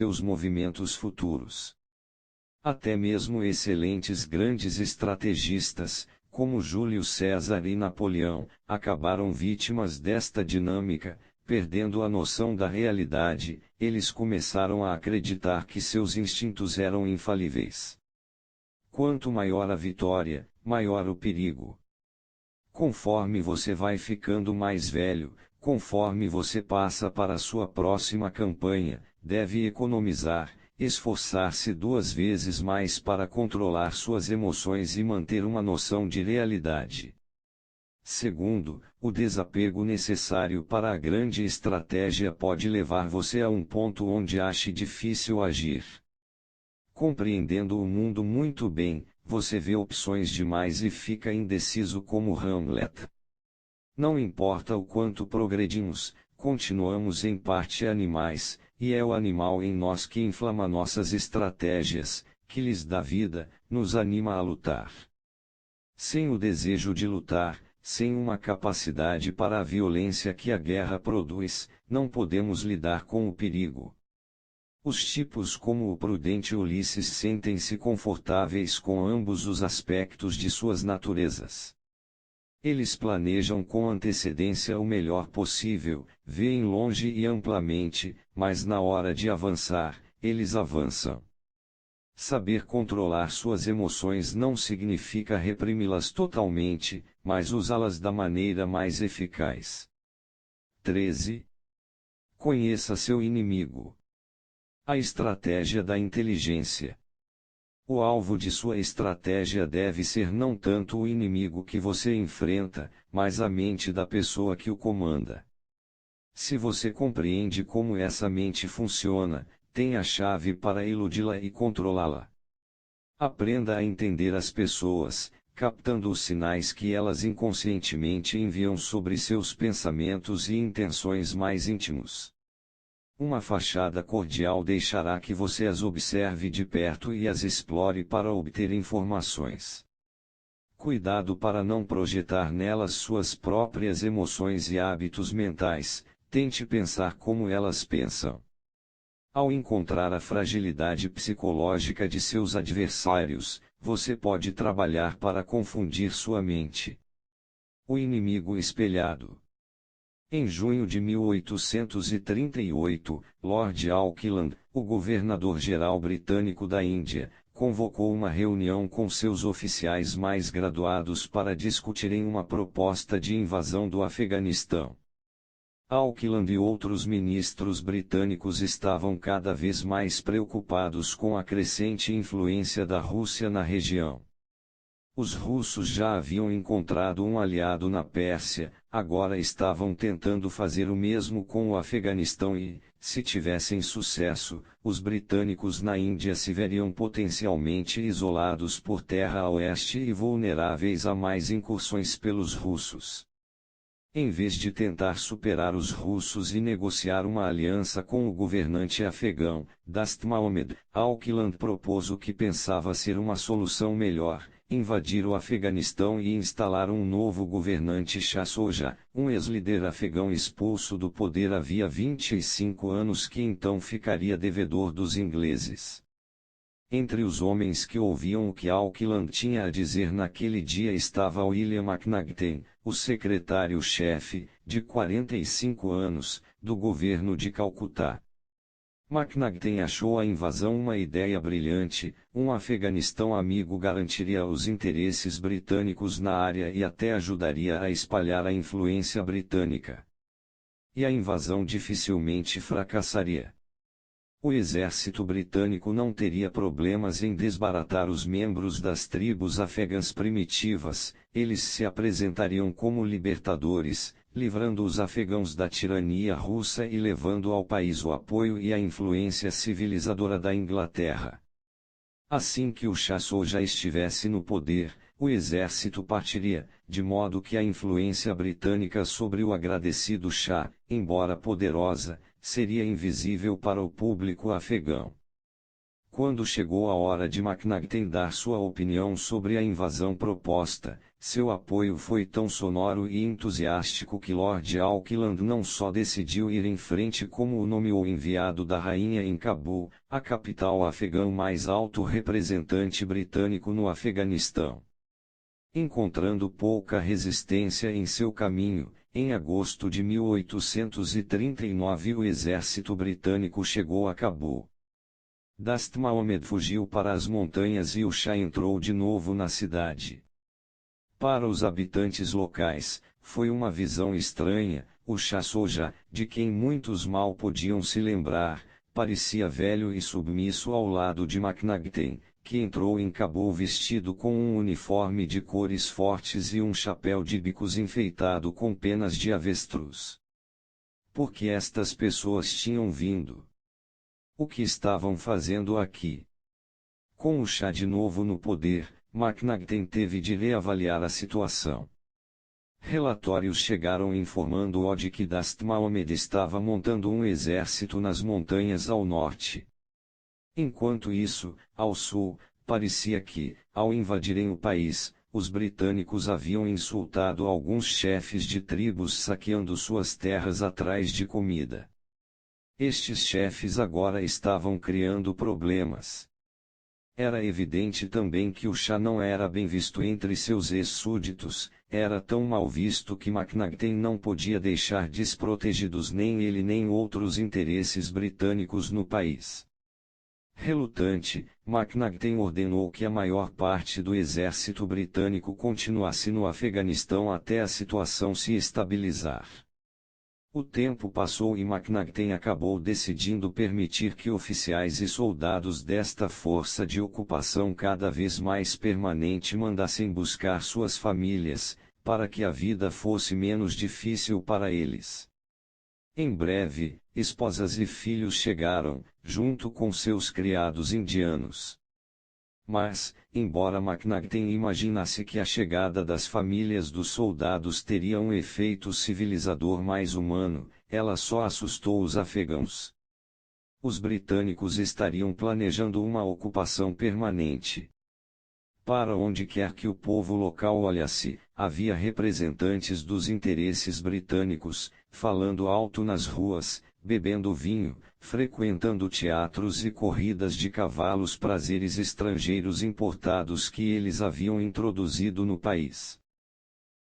seus movimentos futuros. Até mesmo excelentes grandes estrategistas, como Júlio César e Napoleão, acabaram vítimas desta dinâmica, perdendo a noção da realidade. Eles começaram a acreditar que seus instintos eram infalíveis. Quanto maior a vitória, maior o perigo. Conforme você vai ficando mais velho, conforme você passa para a sua próxima campanha, deve economizar, esforçar-se 2 vezes mais para controlar suas emoções e manter uma noção de realidade. Segundo, o desapego necessário para a grande estratégia pode levar você a um ponto onde ache difícil agir. Compreendendo o mundo muito bem, você vê opções demais e fica indeciso como Hamlet. Não importa o quanto progredimos, continuamos em parte animais, e é o animal em nós que inflama nossas estratégias, que lhes dá vida, nos anima a lutar. Sem o desejo de lutar, sem uma capacidade para a violência que a guerra produz, não podemos lidar com o perigo. Os tipos como o prudente Ulisses sentem-se confortáveis com ambos os aspectos de suas naturezas. Eles planejam com antecedência o melhor possível, veem longe e amplamente, mas na hora de avançar, eles avançam. Saber controlar suas emoções não significa reprimi-las totalmente, mas usá-las da maneira mais eficaz. 13. Conheça seu inimigo. A estratégia da inteligência. O alvo de sua estratégia deve ser não tanto o inimigo que você enfrenta, mas a mente da pessoa que o comanda. Se você compreende como essa mente funciona, tem a chave para iludi-la e controlá-la. Aprenda a entender as pessoas, captando os sinais que elas inconscientemente enviam sobre seus pensamentos e intenções mais íntimos. Uma fachada cordial deixará que você as observe de perto e as explore para obter informações. Cuidado para não projetar nelas suas próprias emoções e hábitos mentais, tente pensar como elas pensam. Ao encontrar a fragilidade psicológica de seus adversários, você pode trabalhar para confundir sua mente. O inimigo espelhado. Em junho de 1838, Lord Auckland, o governador-geral britânico da Índia, convocou uma reunião com seus oficiais mais graduados para discutirem uma proposta de invasão do Afeganistão. Auckland e outros ministros britânicos estavam cada vez mais preocupados com a crescente influência da Rússia na região. Os russos já haviam encontrado um aliado na Pérsia, agora estavam tentando fazer o mesmo com o Afeganistão e, se tivessem sucesso, os britânicos na Índia se veriam potencialmente isolados por terra a oeste e vulneráveis a mais incursões pelos russos. Em vez de tentar superar os russos e negociar uma aliança com o governante afegão, Dast Mohammed, Auckland propôs o que pensava ser uma solução melhor: invadir o Afeganistão e instalar um novo governante Shah Soja, um ex-líder afegão expulso do poder havia 25 anos que então ficaria devedor dos ingleses. Entre os homens que ouviam o que Auckland tinha a dizer naquele dia estava William McNagten, o secretário-chefe, de 45 anos, do governo de Calcutá. McNagten achou a invasão uma ideia brilhante. Um Afeganistão amigo garantiria os interesses britânicos na área e até ajudaria a espalhar a influência britânica. E a invasão dificilmente fracassaria. O exército britânico não teria problemas em desbaratar os membros das tribos afegãs primitivas, eles se apresentariam como libertadores, livrando os afegãos da tirania russa e levando ao país o apoio e a influência civilizadora da Inglaterra. Assim que o Shah Soja estivesse no poder, o exército partiria, de modo que a influência britânica sobre o agradecido Shah, embora poderosa, seria invisível para o público afegão. Quando chegou a hora de MacNagten dar sua opinião sobre a invasão proposta, seu apoio foi tão sonoro e entusiástico que Lord Auckland não só decidiu ir em frente como o nomeou enviado da rainha em Cabul, a capital afegã mais alto representante britânico no Afeganistão. Encontrando pouca resistência em seu caminho, em agosto de 1839 o exército britânico chegou a Cabul. Dast Mohamed fugiu para as montanhas e o Shah entrou de novo na cidade. Para os habitantes locais, foi uma visão estranha. O Shah Soja, de quem muitos mal podiam se lembrar, parecia velho e submisso ao lado de MacNagten, que entrou em Cabul vestido com um uniforme de cores fortes e um chapéu de bicos enfeitado com penas de avestruz. Por que estas pessoas tinham vindo? O que estavam fazendo aqui? Com o Shah de novo no poder, MacNagten teve de reavaliar a situação. Relatórios chegaram informando-o de que Dast Mohamed estava montando um exército nas montanhas ao norte. Enquanto isso, ao sul, parecia que, ao invadirem o país, os britânicos haviam insultado alguns chefes de tribos saqueando suas terras atrás de comida. Estes chefes agora estavam criando problemas. Era evidente também que o Shah não era bem visto entre seus ex-súditos, era tão mal visto que MacNagten não podia deixar desprotegidos nem ele nem outros interesses britânicos no país. Relutante, MacNagten ordenou que a maior parte do exército britânico continuasse no Afeganistão até a situação se estabilizar. O tempo passou e MacNagten acabou decidindo permitir que oficiais e soldados desta força de ocupação cada vez mais permanente mandassem buscar suas famílias, para que a vida fosse menos difícil para eles. Em breve, esposas e filhos chegaram, junto com seus criados indianos. Mas, embora MacNagten imaginasse que a chegada das famílias dos soldados teria um efeito civilizador mais humano, ela só assustou os afegãos. Os britânicos estariam planejando uma ocupação permanente. Para onde quer que o povo local olhasse, havia representantes dos interesses britânicos, falando alto nas ruas, bebendo vinho, frequentando teatros e corridas de cavalos, prazeres estrangeiros importados que eles haviam introduzido no país.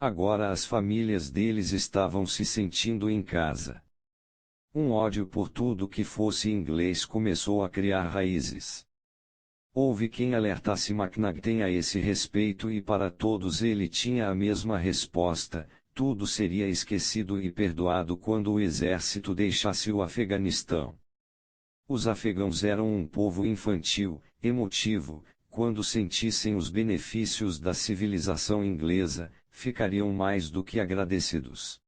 Agora as famílias deles estavam se sentindo em casa. Um ódio por tudo que fosse inglês começou a criar raízes. Houve quem alertasse MacNagten a esse respeito e para todos ele tinha a mesma resposta: tudo seria esquecido e perdoado quando o exército deixasse o Afeganistão. Os afegãos eram um povo infantil, emotivo, quando sentissem os benefícios da civilização inglesa, ficariam mais do que agradecidos.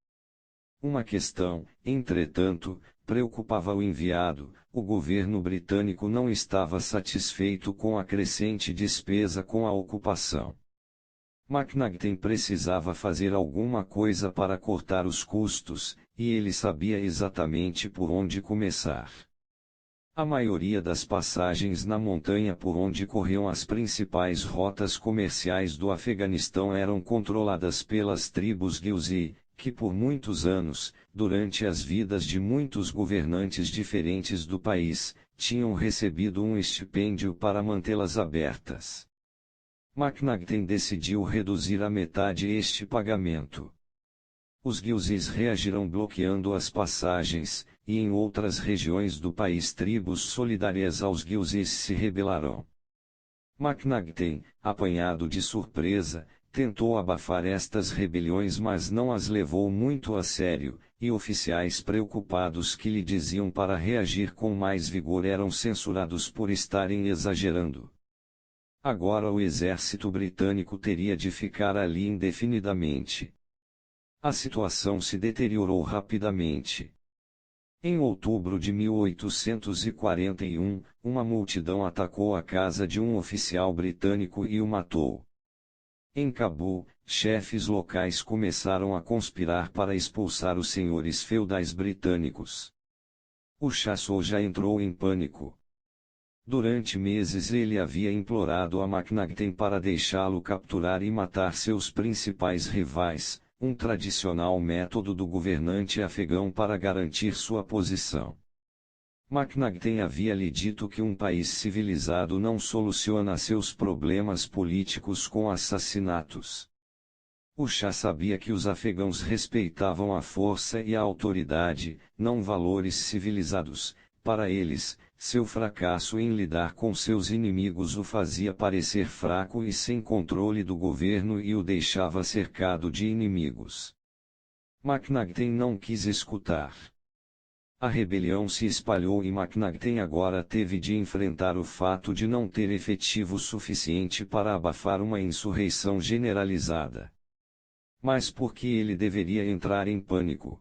Uma questão, entretanto, preocupava o enviado: o governo britânico não estava satisfeito com a crescente despesa com a ocupação. MacNagten precisava fazer alguma coisa para cortar os custos, e ele sabia exatamente por onde começar. A maioria das passagens na montanha por onde corriam as principais rotas comerciais do Afeganistão eram controladas pelas tribos Ghuzi, que por muitos anos, durante as vidas de muitos governantes diferentes do país, tinham recebido um estipêndio para mantê-las abertas. MacNagten decidiu reduzir à metade este pagamento. Os Ghuzis reagiram bloqueando as passagens, e em outras regiões do país tribos solidárias aos Ghuzis se rebelaram. MacNagten, apanhado de surpresa, tentou abafar estas rebeliões, mas não as levou muito a sério, e oficiais preocupados que lhe diziam para reagir com mais vigor eram censurados por estarem exagerando. Agora o exército britânico teria de ficar ali indefinidamente. A situação se deteriorou rapidamente. Em outubro de 1841, uma multidão atacou a casa de um oficial britânico e o matou. Em Cabul, chefes locais começaram a conspirar para expulsar os senhores feudais britânicos. O Shah Soja entrou em pânico. Durante meses ele havia implorado a McNagten para deixá-lo capturar e matar seus principais rivais, um tradicional método do governante afegão para garantir sua posição. McNagten havia lhe dito que um país civilizado não soluciona seus problemas políticos com assassinatos. O Shah sabia que os afegãos respeitavam a força e a autoridade, não valores civilizados. Para eles, seu fracasso em lidar com seus inimigos o fazia parecer fraco e sem controle do governo e o deixava cercado de inimigos. McNagten não quis escutar. A rebelião se espalhou e McNagten agora teve de enfrentar o fato de não ter efetivo suficiente para abafar uma insurreição generalizada. Mas por que ele deveria entrar em pânico?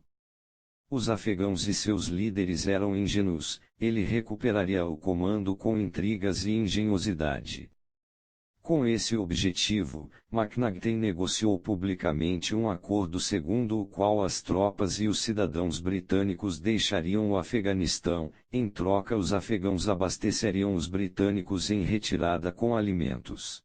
Os afegãos e seus líderes eram ingênuos, ele recuperaria o comando com intrigas e engenhosidade. Com esse objetivo, McNagten negociou publicamente um acordo segundo o qual as tropas e os cidadãos britânicos deixariam o Afeganistão, em troca os afegãos abasteceriam os britânicos em retirada com alimentos.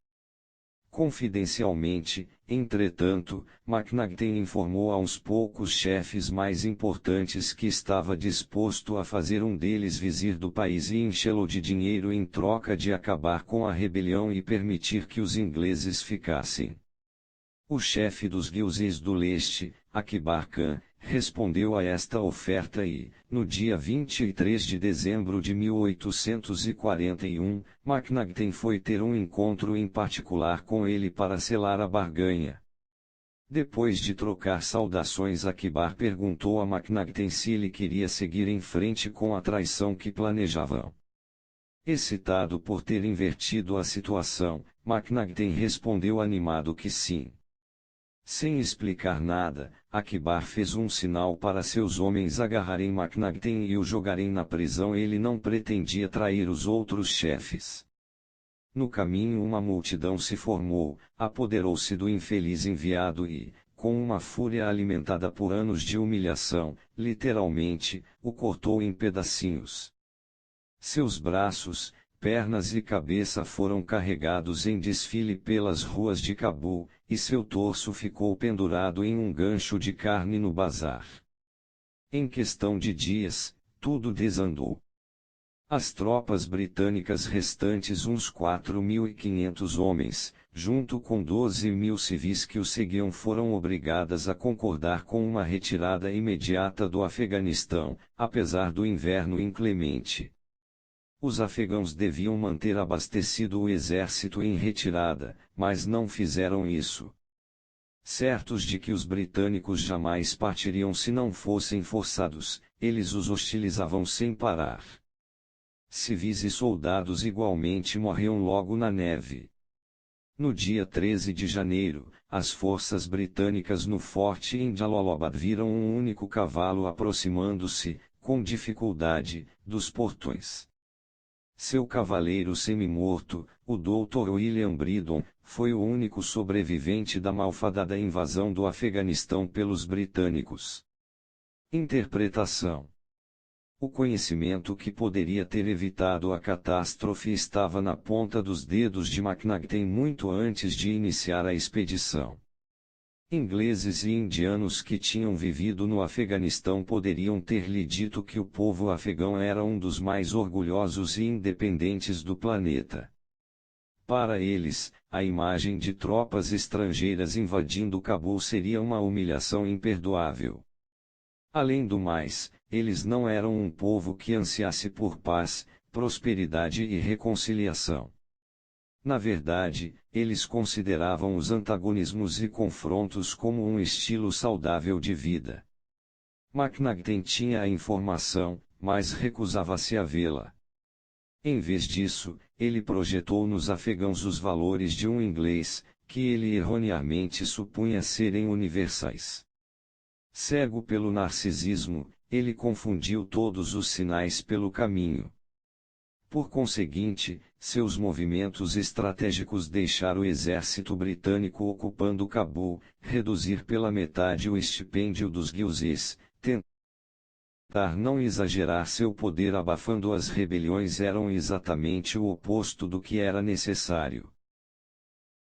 Confidencialmente, entretanto, McNagten informou a uns poucos chefes mais importantes que estava disposto a fazer um deles vizir do país e enchê-lo de dinheiro em troca de acabar com a rebelião e permitir que os ingleses ficassem. O chefe dos Ghilzis do Leste, Akbar Khan, respondeu a esta oferta e, no dia 23 de dezembro de 1841, McNagten foi ter um encontro em particular com ele para selar a barganha. Depois de trocar saudações, Akbar perguntou a McNagten se ele queria seguir em frente com a traição que planejavam. Excitado por ter invertido a situação, McNagten respondeu animado que sim. Sem explicar nada, Akbar fez um sinal para seus homens agarrarem McNagten e o jogarem na prisão. Ele não pretendia trair os outros chefes. No caminho uma multidão se formou, apoderou-se do infeliz enviado e, com uma fúria alimentada por anos de humilhação, literalmente, o cortou em pedacinhos. Seus braços, pernas e cabeça foram carregados em desfile pelas ruas de Cabul, e seu torso ficou pendurado em um gancho de carne no bazar. Em questão de dias, tudo desandou. As tropas britânicas restantes, uns 4.500 homens, junto com 12.000 civis que o seguiam, foram obrigadas a concordar com uma retirada imediata do Afeganistão, apesar do inverno inclemente. Os afegãos deviam manter abastecido o exército em retirada, mas não fizeram isso. Certos de que os britânicos jamais partiriam se não fossem forçados, eles os hostilizavam sem parar. Civis e soldados igualmente morriam logo na neve. No dia 13 de janeiro, as forças britânicas no forte em Jalalabad viram um único cavalo aproximando-se, com dificuldade, dos portões. Seu cavaleiro semi-morto, o Dr. William Bridon, foi o único sobrevivente da malfadada invasão do Afeganistão pelos britânicos. Interpretação: o conhecimento que poderia ter evitado a catástrofe estava na ponta dos dedos de McNagten muito antes de iniciar a expedição. Ingleses e indianos que tinham vivido no Afeganistão poderiam ter lhe dito que o povo afegão era um dos mais orgulhosos e independentes do planeta. Para eles, a imagem de tropas estrangeiras invadindo Cabul seria uma humilhação imperdoável. Além do mais, eles não eram um povo que ansiasse por paz, prosperidade e reconciliação. Na verdade, eles consideravam os antagonismos e confrontos como um estilo saudável de vida. McNagten tinha a informação, mas recusava-se a vê-la. Em vez disso, ele projetou nos afegãos os valores de um inglês, que ele erroneamente supunha serem universais. Cego pelo narcisismo, ele confundiu todos os sinais pelo caminho. Por conseguinte, seus movimentos estratégicos deixaram o exército britânico ocupando Cabul, reduzir pela metade o estipêndio dos Ghilzis, não exagerar seu poder abafando as rebeliões eram exatamente o oposto do que era necessário.